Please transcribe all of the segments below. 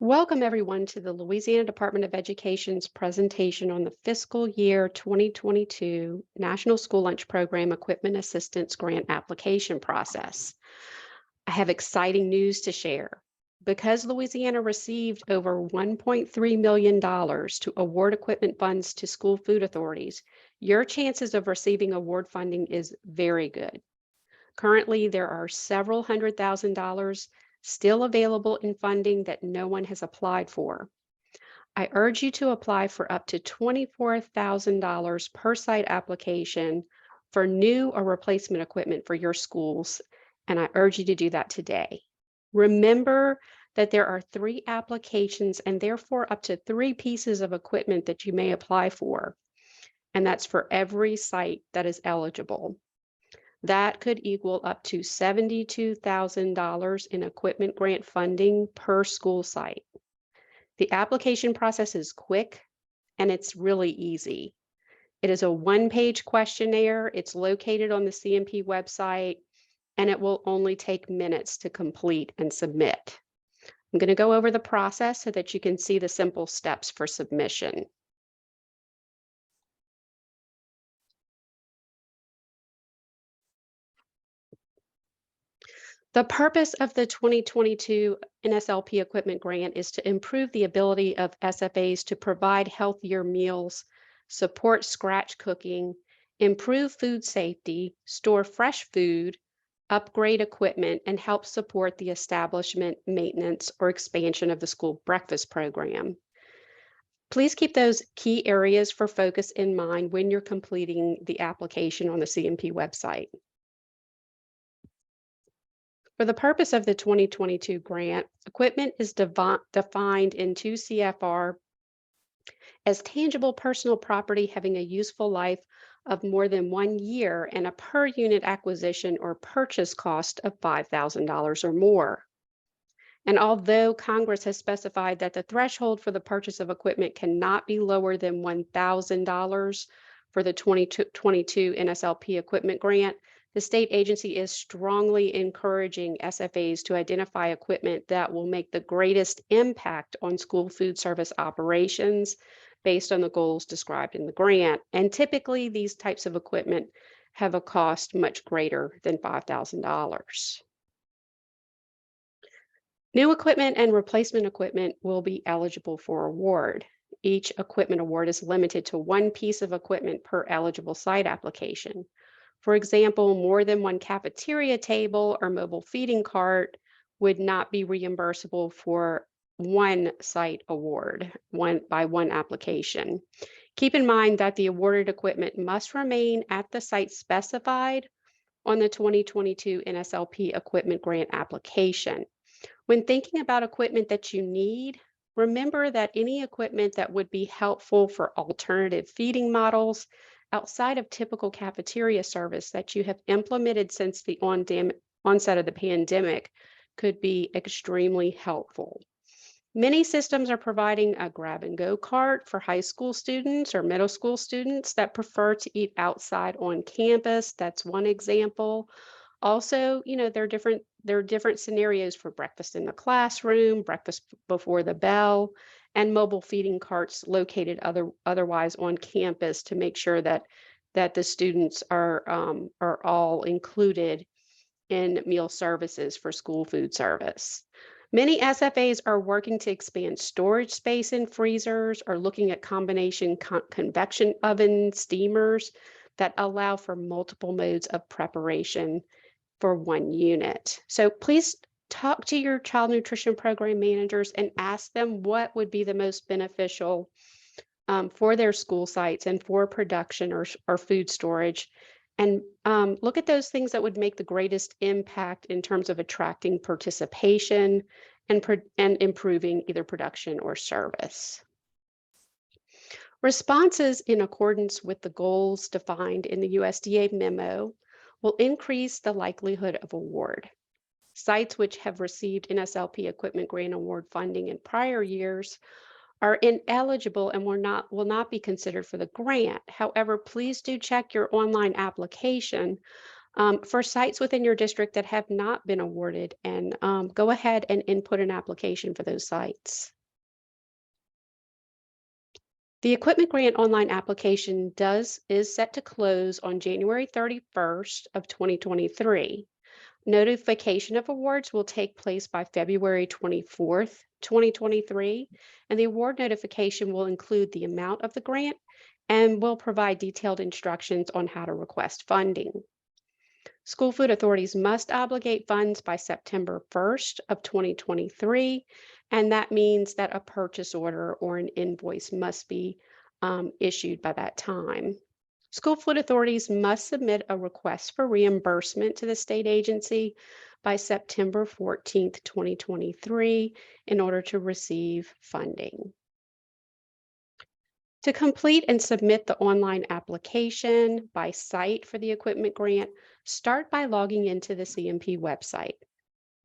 Welcome everyone to the Louisiana Department of Education's presentation on the fiscal year 2022 National School Lunch Program Equipment Assistance Grant application process. I have exciting news to share. Because Louisiana received over $1.3 million to award equipment funds to school food authorities, your chances of receiving award funding is very good. Currently, there are several $100,000 still available in funding that no one has applied for. I urge you to apply for up to $24,000 per site application for new or replacement equipment for your schools, and I urge you to do that today. Remember that there are 3 applications and therefore up to 3 pieces of equipment that you may apply for, and that's for every site that is eligible. That could equal up to $72,000 in equipment grant funding per school site. The application process is quick and it's really easy. It is a one-page questionnaire. It's located on the CMP website and it will only take minutes to complete and submit. I'm going to go over the process so that you can see the simple steps for submission. The purpose of the 2022 NSLP equipment grant is to improve the ability of SFAs to provide healthier meals, support scratch cooking, improve food safety, store fresh food, upgrade equipment, and help support the establishment, maintenance, or expansion of the school breakfast program. Please keep those key areas for focus in mind when you're completing the application on the CMP website. For the purpose of the 2022 grant, equipment is defined in 2 CFR as tangible personal property having a useful life of more than 1 year and a per unit acquisition or purchase cost of $5,000 or more. And although Congress has specified that the threshold for the purchase of equipment cannot be lower than $1,000 for the 2022 NSLP equipment grant, the state agency is strongly encouraging SFAs to identify equipment that will make the greatest impact on school food service operations based on the goals described in the grant. And typically, these types of equipment have a cost much greater than $5,000. New equipment and replacement equipment will be eligible for award. Each equipment award is limited to 1 piece of equipment per eligible site application. For example, more than 1 cafeteria table or mobile feeding cart would not be reimbursable for 1 site award, by 1 application. Keep in mind that the awarded equipment must remain at the site specified on the 2022 NSLP equipment grant application. When thinking about equipment that you need, remember that any equipment that would be helpful for alternative feeding models outside of typical cafeteria service that you have implemented since the onset of the pandemic could be extremely helpful. Many systems are providing a grab-and-go cart for high school students or middle school students that prefer to eat outside on campus. That's one example. Also, there are different scenarios for breakfast in the classroom, breakfast before the bell, and mobile feeding carts located otherwise on campus to make sure that the students are all included in meal services for school food service. Many SFAs are working to expand storage space in freezers or looking at combination convection oven steamers that allow for multiple modes of preparation for 1 unit. So please talk to your child nutrition program managers and ask them what would be the most beneficial for their school sites and for production or food storage. And look at those things that would make the greatest impact in terms of attracting participation and improving either production or service. Responses in accordance with the goals defined in the USDA memo will increase the likelihood of award. Sites which have received NSLP equipment grant award funding in prior years are ineligible and will not be considered for the grant. However, please do check your online application For sites within your district that have not been awarded, and go ahead and input an application for those sites. The equipment grant online application is set to close on January 31st of 2023. Notification of awards will take place by February 24th, 2023, and the award notification will include the amount of the grant and will provide detailed instructions on how to request funding. School food authorities must obligate funds by September 1st of 2023, and that means that a purchase order or an invoice must be issued by that time. School food authorities must submit a request for reimbursement to the state agency by September 14th, 2023, in order to receive funding. To complete and submit the online application by site for the equipment grant, start by logging into the CMP website.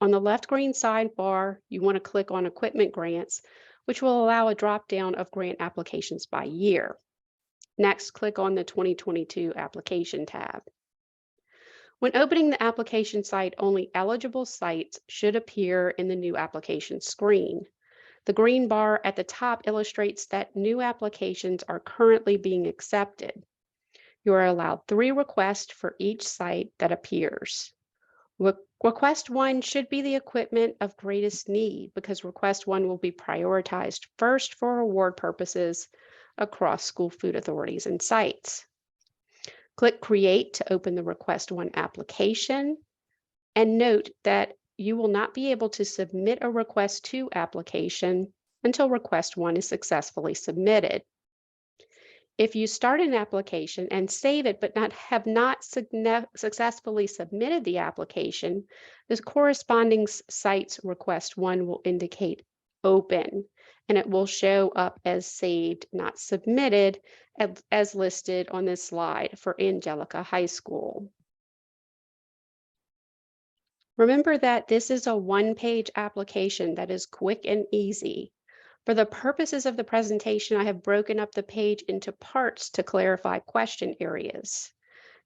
On the left green sidebar, you want to click on Equipment Grants, which will allow a drop-down of grant applications by year. Next, click on the 2022 Application tab. When opening the application site, only eligible sites should appear in the new application screen. The green bar at the top illustrates that new applications are currently being accepted. You are allowed 3 requests for each site that appears. Request 1 should be the equipment of greatest need because Request 1 will be prioritized first for award purposes across school food authorities and sites. Click Create to open the Request 1 application, and note that you will not be able to submit a Request 2 application until Request 1 is successfully submitted. If you start an application and save it but have not successfully submitted the application, the corresponding site's Request 1 will indicate open, and it will show up as saved, not submitted, as listed on this slide for Angelica High School. Remember that this is a one-page application that is quick and easy. For the purposes of the presentation, I have broken up the page into parts to clarify question areas.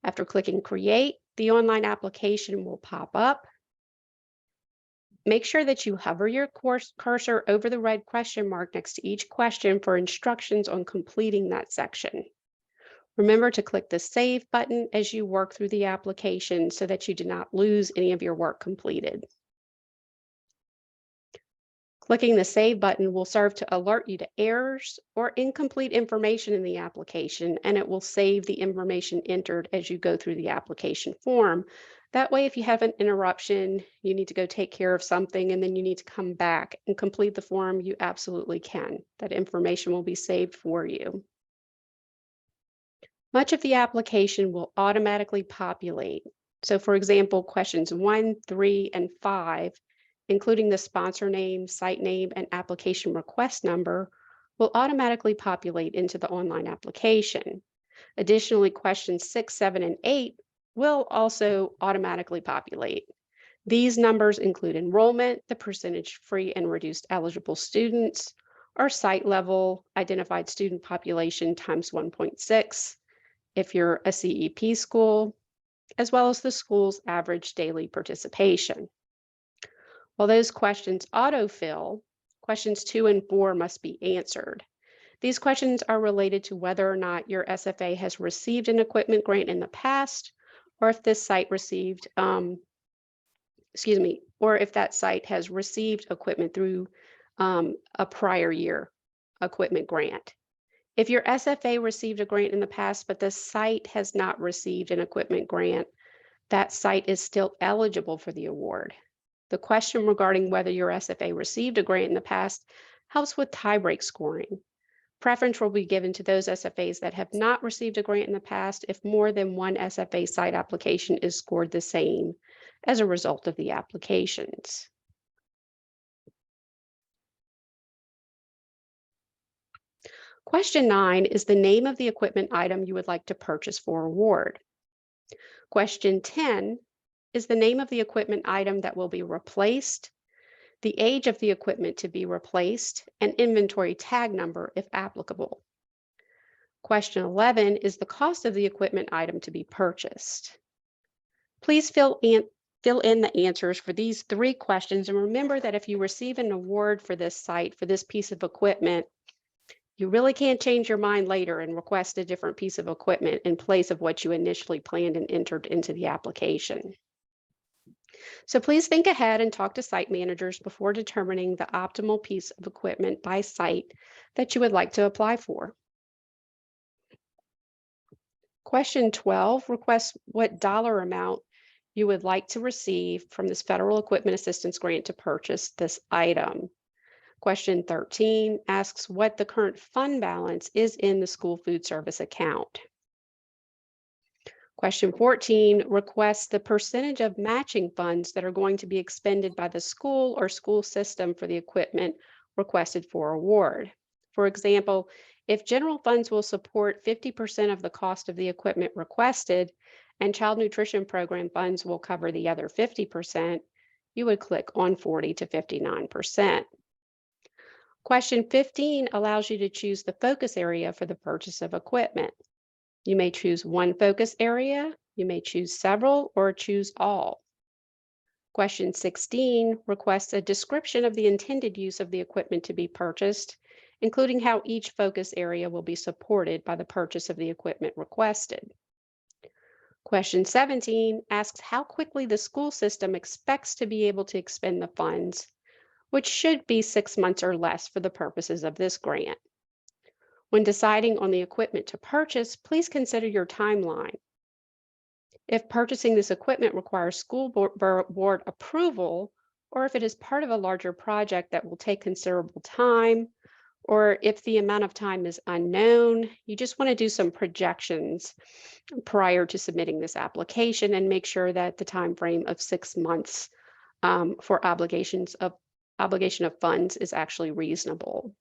After clicking Create, the online application will pop up. Make sure that you hover your cursor over the red question mark next to each question for instructions on completing that section. Remember to click the Save button as you work through the application so that you do not lose any of your work completed. Clicking the Save button will serve to alert you to errors or incomplete information in the application, and it will save the information entered as you go through the application form. That way, if you have an interruption, you need to go take care of something, and then you need to come back and complete the form, you absolutely can. That information will be saved for you. Much of the application will automatically populate. So for example, questions 1, 3, and 5, including the sponsor name, site name, and application request number, will automatically populate into the online application. Additionally, questions 6, 7, and 8 will also automatically populate. These numbers include enrollment, the percentage free and reduced eligible students, or site level identified student population times 1.6, if you're a CEP school, as well as the school's average daily participation. While those questions autofill, questions 2 and 4 must be answered. These questions are related to whether or not your SFA has received an equipment grant in the past, or if this site received, or if that site has received equipment through a prior year equipment grant. If your SFA received a grant in the past, but the site has not received an equipment grant, that site is still eligible for the award. The question regarding whether your SFA received a grant in the past helps with tie-break scoring. Preference will be given to those SFAs that have not received a grant in the past if more than one SFA site application is scored the same as a result of the applications. Question 9 is the name of the equipment item you would like to purchase for award. Question 10 is the name of the equipment item that will be replaced, the age of the equipment to be replaced, and inventory tag number if applicable. Question 11 is the cost of the equipment item to be purchased. Please fill in the answers for these 3 questions, and remember that if you receive an award for this site, for this piece of equipment, you really can't change your mind later and request a different piece of equipment in place of what you initially planned and entered into the application. So please think ahead and talk to site managers before determining the optimal piece of equipment by site that you would like to apply for. Question 12 requests what dollar amount you would like to receive from this federal equipment assistance grant to purchase this item. Question 13 asks what the current fund balance is in the school food service account. Question 14 requests the percentage of matching funds that are going to be expended by the school or school system for the equipment requested for award. For example, if general funds will support 50% of the cost of the equipment requested and child nutrition program funds will cover the other 50%, you would click on 40 to 59%. Question 15 allows you to choose the focus area for the purchase of equipment. You may choose one focus area, you may choose several, or choose all. Question 16 requests a description of the intended use of the equipment to be purchased, including how each focus area will be supported by the purchase of the equipment requested. Question 17 asks how quickly the school system expects to be able to expend the funds, which should be 6 months or less for the purposes of this grant. When deciding on the equipment to purchase, please consider your timeline. If purchasing this equipment requires school board approval, or if it is part of a larger project that will take considerable time, or if the amount of time is unknown, you just want to do some projections prior to submitting this application and make sure that the time frame of 6 months for obligation of funds is actually reasonable.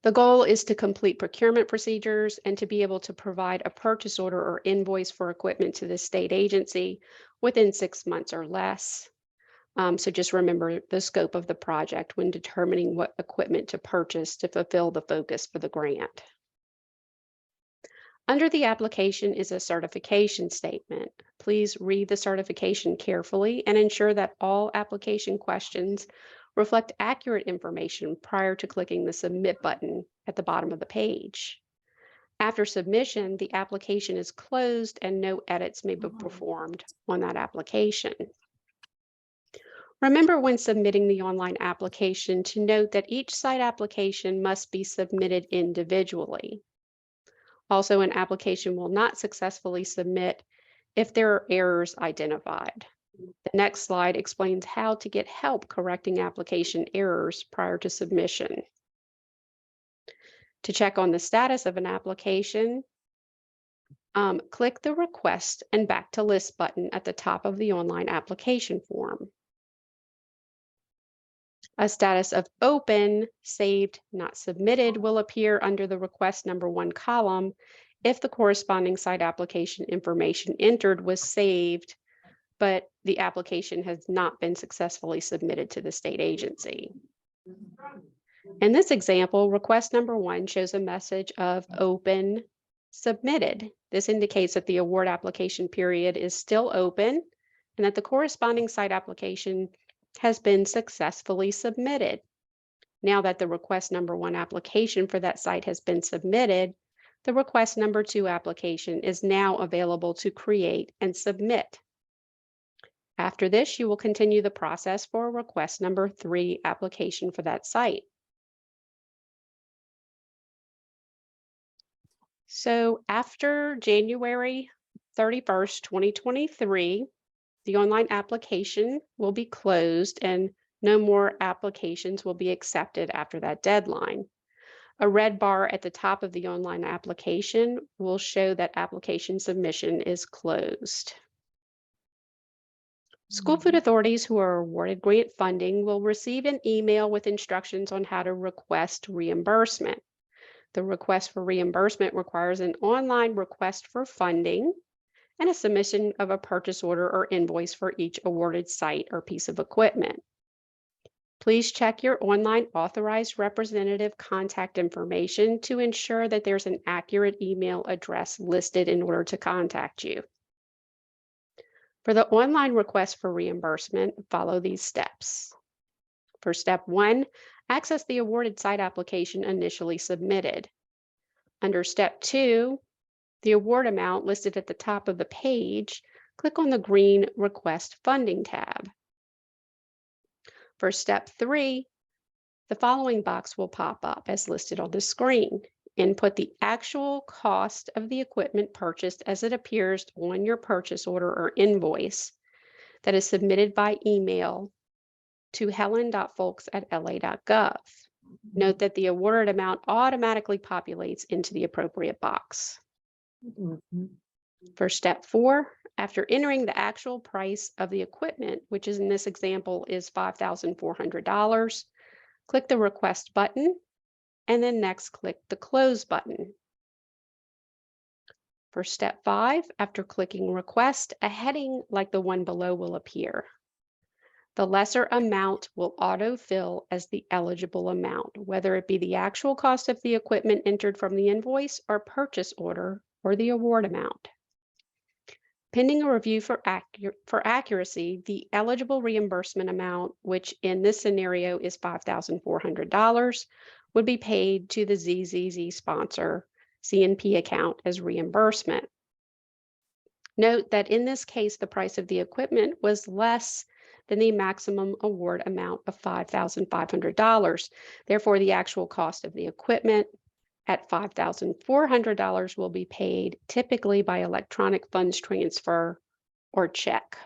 The goal is to complete procurement procedures and to be able to provide a purchase order or invoice for equipment to the state agency within 6 months or less. So just remember the scope of the project when determining what equipment to purchase to fulfill the focus for the grant. Under the application is a certification statement. Please read the certification carefully and ensure that all application questions reflect accurate information prior to clicking the Submit button at the bottom of the page. After submission, the application is closed and no edits may be performed on that application. Remember when submitting the online application to note that each site application must be submitted individually. Also, an application will not successfully submit if there are errors identified. The next slide explains how to get help correcting application errors prior to submission. To check on the status of an application, click the Request and Back to List button at the top of the online application form. A status of Open, Saved, Not Submitted will appear under the Request Number 1 column if the corresponding site application information entered was saved, but the application has not been successfully submitted to the state agency. In this example, request number 1 shows a message of open, submitted. This indicates that the award application period is still open and that the corresponding site application has been successfully submitted. Now that the request number 1 application for that site has been submitted, the request number 2 application is now available to create and submit. After this, you will continue the process for request number 3 application for that site. So after January 31st, 2023, the online application will be closed and no more applications will be accepted after that deadline. A red bar at the top of the online application will show that application submission is closed. School food authorities who are awarded grant funding will receive an email with instructions on how to request reimbursement. The request for reimbursement requires an online request for funding and a submission of a purchase order or invoice for each awarded site or piece of equipment. Please check your online authorized representative contact information to ensure that there's an accurate email address listed in order to contact you. For the online request for reimbursement, follow these steps. For step 1, access the awarded site application initially submitted. Under step 2, the award amount listed at the top of the page, click on the green Request Funding tab. For step 3, the following box will pop up as listed on the screen. Input the actual cost of the equipment purchased as it appears on your purchase order or invoice that is submitted by email to helen.folks@la.gov. Note that the awarded amount automatically populates into the appropriate box. For step 4, after entering the actual price of the equipment, which is in this example is $5,400, click the Request button, and then next click the Close button. For step 5, after clicking Request, a heading like the one below will appear. The lesser amount will autofill as the eligible amount, whether it be the actual cost of the equipment entered from the invoice or purchase order or the award amount. Pending a review for accuracy, the eligible reimbursement amount, which in this scenario is $5,400, would be paid to the ZZZ sponsor CNP account as reimbursement. Note that in this case, the price of the equipment was less than the maximum award amount of $5,500. Therefore, the actual cost of the equipment at $5,400 will be paid typically by electronic funds transfer or check.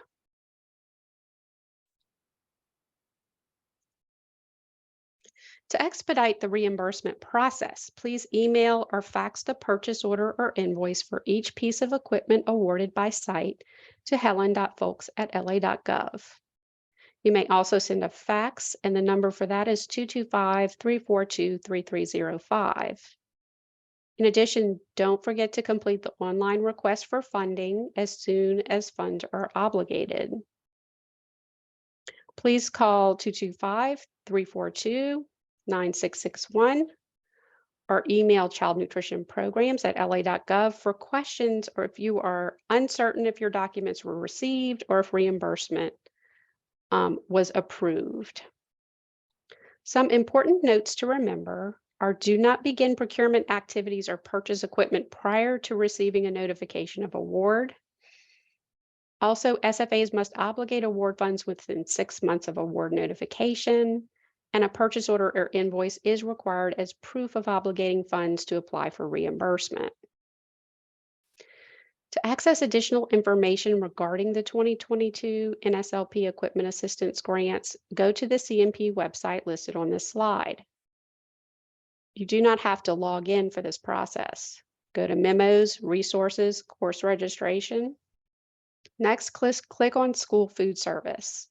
To expedite the reimbursement process, please email or fax the purchase order or invoice for each piece of equipment awarded by site to helen.folks@la.gov. You may also send a fax, and the number for that is 225-342-3305. In addition, don't forget to complete the online request for funding as soon as funds are obligated. Please call 225-342-9661 or email childnutritionprograms@la.gov for questions or if you are uncertain if your documents were received or if reimbursement was approved. Some important notes to remember are do not begin procurement activities or purchase equipment prior to receiving a notification of award. Also, SFAs must obligate award funds within 6 months of award notification, and a purchase order or invoice is required as proof of obligating funds to apply for reimbursement. To access additional information regarding the 2022 NSLP Equipment Assistance Grants, go to the CNP website listed on this slide. You do not have to log in for this process. Go to Memos, Resources, Course Registration. Next, click on School Food Service.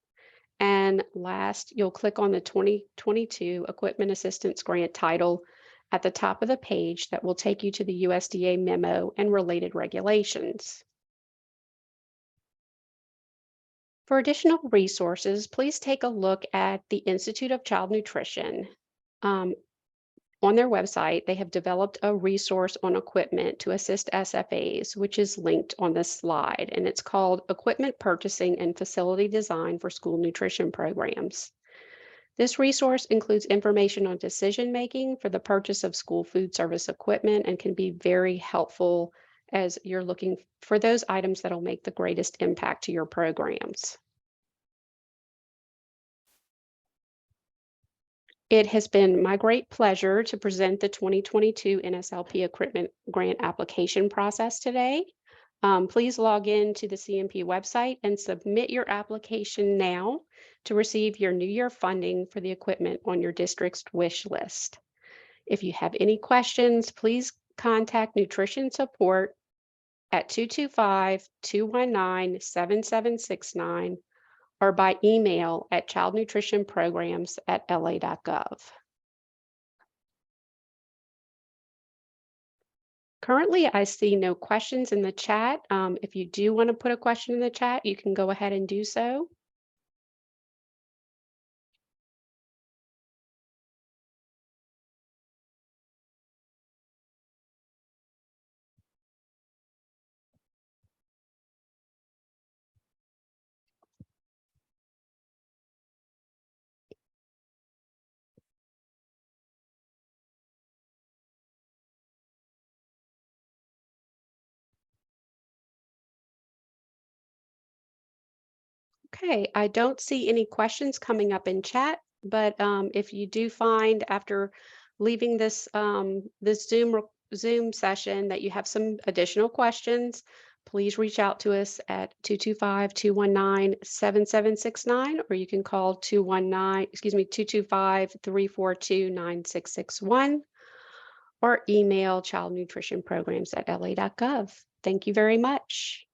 And last, you'll click on the 2022 Equipment Assistance Grant title at the top of the page that will take you to the USDA memo and related regulations. For additional resources, please take a look at the Institute of Child Nutrition. On their website, they have developed a resource on equipment to assist SFAs, which is linked on this slide, and it's called Equipment Purchasing and Facility Design for School Nutrition Programs. This resource includes information on decision-making for the purchase of school food service equipment and can be very helpful as you're looking for those items that will make the greatest impact to your programs. It has been my great pleasure to present the 2022 NSLP Equipment Grant application process today. Please log in to the CNP website and submit your application now to receive your New Year funding for the equipment on your district's wish list. If you have any questions, please contact Nutrition Support at 225-219-7769 or by email at childnutritionprograms@la.gov. Currently, I see no questions in the chat. If you do want to put a question in the chat, you can go ahead and do so. Okay, I don't see any questions coming up in chat, but if you do find after leaving this Zoom session that you have some additional questions, please reach out to us at 225-219-7769, or you can call 225-342-9661, or email childnutritionprograms@la.gov. Thank you very much.